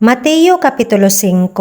Mateo Kapitulo 5.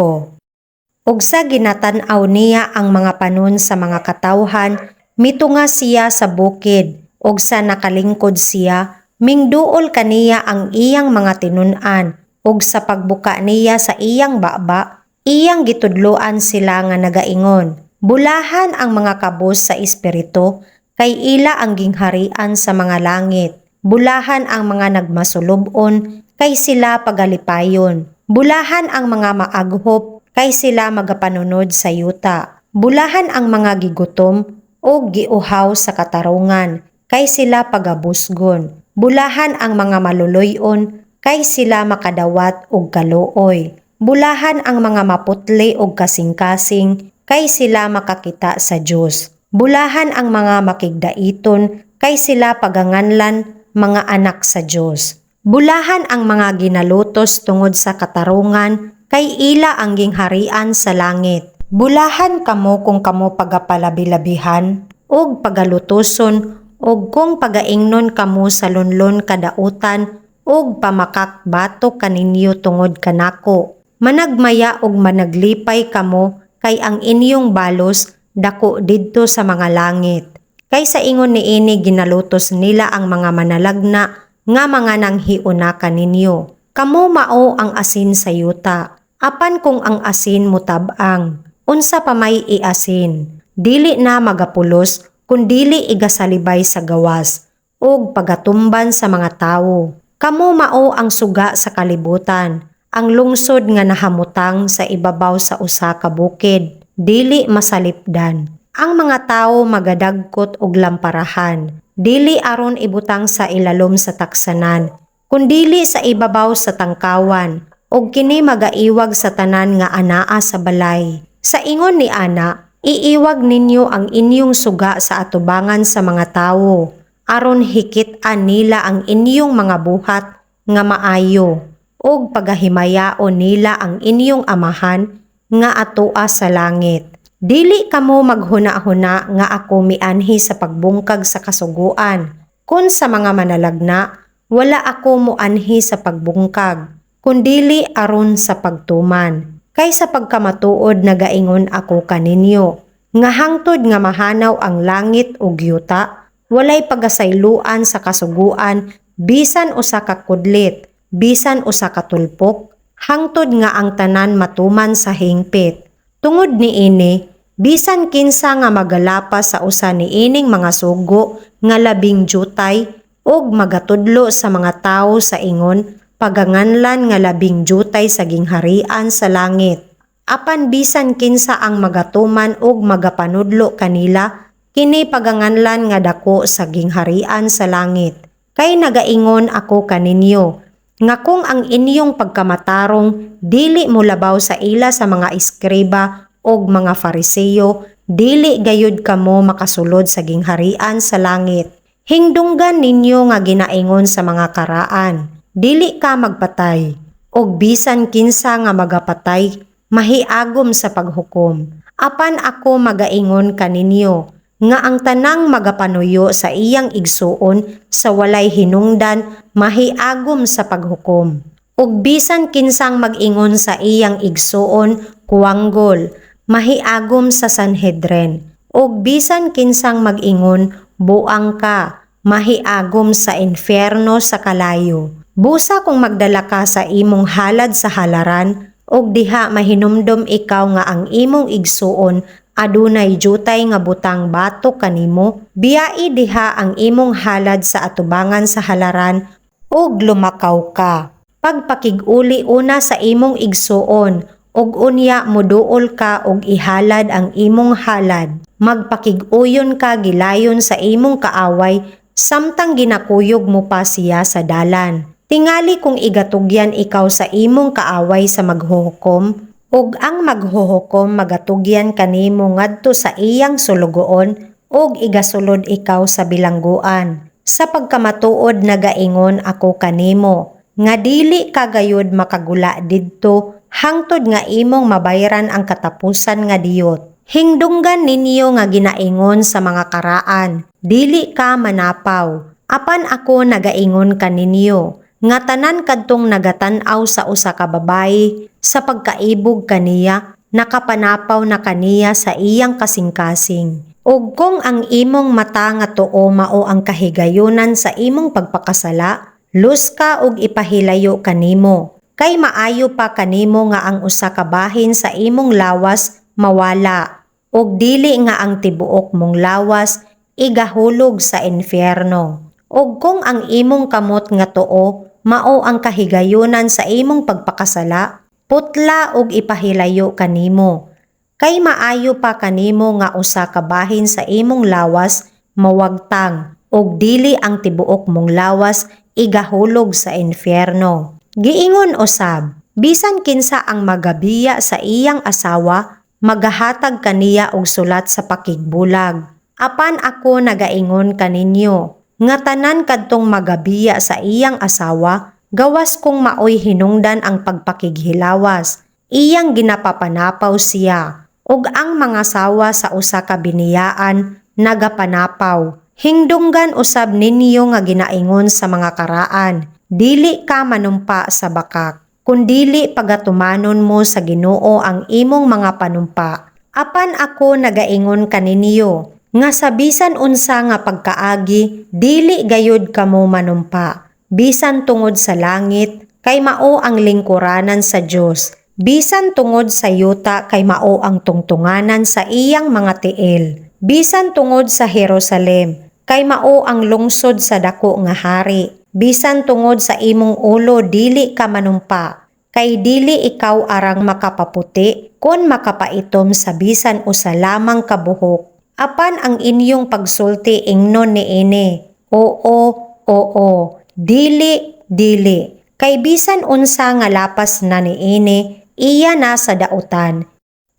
Ug sa ginatan-aw niya ang mga panon sa mga katawhan, mitunga siya sa bukid, ug sa nakalingkod siya, mingduol kaniya ang iyang mga tinun-an, ug sa pagbuka niya sa iyang baba, iyang gitudloan sila nga nagaingon. Bulahan ang mga kabus sa espiritu, kay ila ang gingharian sa mga langit. Bulahan ang mga nagmasulubon, kay sila pagalipayon. Bulahan ang mga maaghop, kay sila magapanunod sa yuta. Bulahan ang mga gigutom o giuhaw sa katarungan, kay sila pagabusgon. Bulahan ang mga maluloyon, kay sila makadawat og kaluoy. Bulahan ang mga maputli og kasing-kasing, kay sila makakita sa Dios. Bulahan ang mga makigdaiton, kay sila paganganlan mga anak sa Dios. Bulahan ang mga ginalutos tungod sa katarungan, kay ila ang gingharian sa langit. Bulahan kamo kung kamo pagapalabi-labihan, og pagalutoson, og kung pagaingnon kamo sa lunlon kadautan, og pamakak batok kaninyo tungod kanako. Managmaya og managlipay kamo, kay ang inyong balos dako didto sa mga langit. Kay sa ingon niini ginalutos nila ang mga manalagna, nga mga nanghiuna kaninyo. Kamo mao ang asin sa yuta. Apan kung ang asin mutabang, unsa pa may iasin? Dili na magapulos, kundili igasalibay sa gawas, ug pagatumban sa mga tawo. Kamo mao ang suga sa kalibutan, ang lungsod nga nahamutang sa ibabaw sa usa ka bukid, dili masalipdan. Ang mga tawo magadagkot og lamparahan, dili aron ibutang sa ilalom sa taksanan, kundili sa ibabaw sa tangkawan, og kini magaiwag sa tanan nga anaa sa balay. Sa ingon ni ana, iiwag ninyo ang inyong suga sa atubangan sa mga tawo, aron hikit-an nila ang inyong mga buhat nga maayo, og pagahimayaon nila ang inyong amahan nga atoa sa langit. Dili kamo maghuna-huna nga ako mianhi sa pagbungkag sa kasuguan. Kun sa mga manalagna, wala ako muanhi sa pagbungkag, kundili aron sa pagtuman. Kay sa pagkamatuod nagaingon ako kaninyo, nga hangtod nga mahanaw ang langit ug yuta, walay pagasayloan sa kasuguan, bisan usa ka kudlit, bisan usa ka tulpok, hangtod nga ang tanan matuman sa hingpit. Tungod niini, bisan kinsa nga magalapas sa usa niining mga sugo nga labing jutay og magatudlo sa mga tawo sa ingon paganganlan nga labing jutay sa gingharian sa langit. Apan bisan kinsa ang magatuman og magapanudlo kanila, kini paganganlan nga dako sa gingharian sa langit. Kay nagaingon ako kaninyo nga kung ang inyong pagkamatarong dili mo labaw sa ila sa mga eskriba og mga Fariseyo, dili gayud kamo makasulod sa gingharian sa langit. Hingdunggan ninyo nga ginaingon sa mga karaan, dili ka magpatay, og bisan kinsa nga magapatay, mahiagom sa paghukom. Apan ako magaingon kaninyo, nga ang tanang magapanuyo sa iyang igsuon sa walay hinungdan, mahiagom sa paghukom. Ug bisan kinsang mag-ingon sa iyang igsuon, kuwanggol, mahiagom sa Sanhedrin, ug bisan kinsang mag-ingon, buang ka, mahiagom sa infierno sa kalayo. Busa kung magdala ka sa imong halad sa halaran, ug diha mahinumdom ikaw nga ang imong igsuon adunay jutay nga butang batok kanimo, biyai diha ang imong halad sa atubangan sa halaran, ug lumakaw ka. Pagpakig-uli una sa imong igsuon, og unya moduol ka og ihalad ang imong halad. Magpakig-uyon ka gilayon sa imong kaaway, samtang ginakuyog mo pa siya sa dalan. Tingali kung igatugyan ikaw sa imong kaaway sa maghuhukom, og ang maghuhukom magatugyan kanimo ngadto sa iyang sulugoon, og igasulod ikaw sa bilangguan. Sa pagkamatuod nagaingon ako kanimo, nga dili ka gayud makagula didto, hangtod nga imong mabayaran ang katapusan nga diyot. Hingdunggan ninyo nga ginaingon sa mga karaan, dili ka manapaw. Apan ako nagaingon kaninyo, nga tanan kadtong nagatan-aw sa usa ka babayi sa pagkaibog kaniya, nakapanapaw na kaniya sa iyang kasing-kasing. Ug kung ang imong mata nga tuo mao ang kahigayunan sa imong pagpakasala, lus ka ug ipahilayo kanimo. Kay maayo pa kanimo nga ang usa ka bahin sa imong lawas mawala, ug dili nga ang tibuok mong lawas igahulog sa infierno. Ug kung ang imong kamot nga tuo mao ang kahigayunan sa imong pagpakasala, putla ug ipahilayo kanimo. Kay maayo pa kanimo nga usa ka bahin sa imong lawas mawagtang, ug dili ang tibuok mong lawas igahulog sa infierno. Giingon usab, bisan kinsa ang magabiya sa iyang asawa, magahatag kaniya og sulat sa pakigbulag. Apan ako nagaingon kaninyo, nga tanan kadtong magabiya sa iyang asawa, gawas kung maoy hinungdan ang pagpakighilawas. Iyang ginapapanapaw siya, ug ang mga sawa sa usa ka biniyaan nagapanapaw. Hingdunggan usab ninyo nga ginaingon sa mga karaan, dili ka manumpa sa bakak, kundili pagatumanon mo sa Ginoo ang imong mga panumpa. Apan ako nagaingon kaninyo, nga sa bisan unsa nga pagkaagi, dili gayud kamo manumpa. Bisan tungod sa langit, kay mao ang lingkuranan sa Dios. Bisan tungod sa yuta, kay mao ang tungtunganan sa iyang mga tiil. Bisan tungod sa Jerusalem, kay mao ang lungsod sa dako nga hari. Bisan tungod sa imong ulo, dili ka manumpa. Kay dili ikaw arang makapaputi, kun makapaitom sa bisan usa lamang kabuhok. Apan ang inyong pagsulti ingnon niini, oo, dili, dili. Kay bisan unsa nga lapas na niini, iya na sa dautan.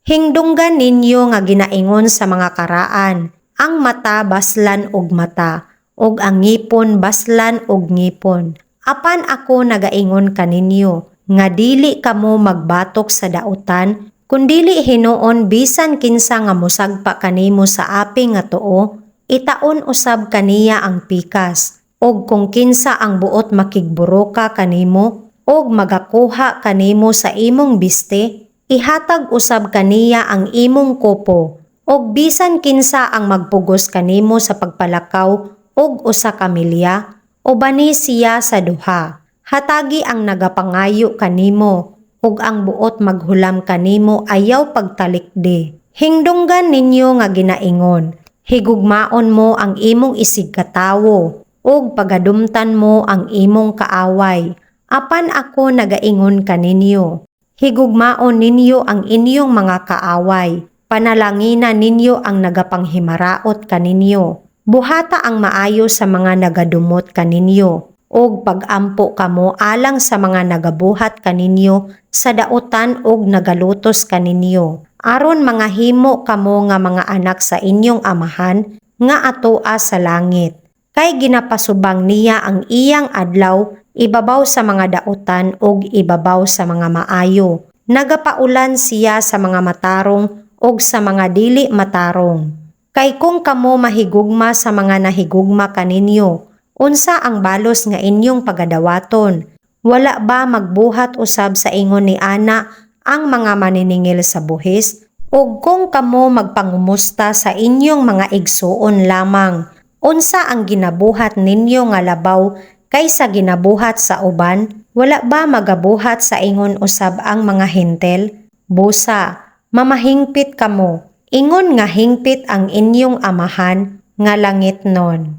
Hingdunggan ninyo nga ginaingon sa mga karaan, ang mata baslan og mata, og ang ngipon baslan og ngipon. Apan ako nagaingon kaninyo, nga dili kamo magbatok sa dautan, kundili hinuon bisan kinsa nga musagpa kanimo sa api nga tuo, itaon usab kaniya ang pikas. Og kung kinsa ang buot makigburoka kanimo, og magakuha kanimo sa imong biste, ihatag usab kaniya ang imong kopo. Og bisan kinsa ang magpugos kanimo sa pagpalakaw og usa ka milya, ubani siya sa duha. Hatagi ang nagapangayo kanimo, ug ang buot maghulam kanimo ayaw pagtalikdi. Hingdunggan ninyo nga ginaingon, higugmaon mo ang imong isig katawo, ug pagadumtan mo ang imong kaaway. Apan ako nagaingon kaninyo, higugmaon ninyo ang inyong mga kaaway, panalangina ninyo ang nagapanghimaraot kaninyo. Buhata ang maayo sa mga nagadumot kaninyo, og pagampo kamo alang sa mga nagabuhat kaninyo sa dautan og nagalutos kaninyo. Aron mga himo kamo nga mga anak sa inyong amahan nga atoa sa langit. Kay ginapasubang niya ang iyang adlaw ibabaw sa mga dautan og ibabaw sa mga maayo. Nagapaulan siya sa mga matarong og sa mga dili matarong. Kay kung kamo mahigugma sa mga nahigugma kaninyo, unsa ang balos nga inyong pagadawaton? Wala ba magbuhat usab sa ingon ni ana ang mga maniningil sa buhis? Ug kung kamo magpangumusta sa inyong mga igsuon lamang, unsa ang ginabuhat ninyo nga labaw kaysa ginabuhat sa uban? Wala ba magabuhat sa ingon usab ang mga hintel? Busa, mamahingpit kamo. Ingon nga hingpit ang inyong amahan nga langit non.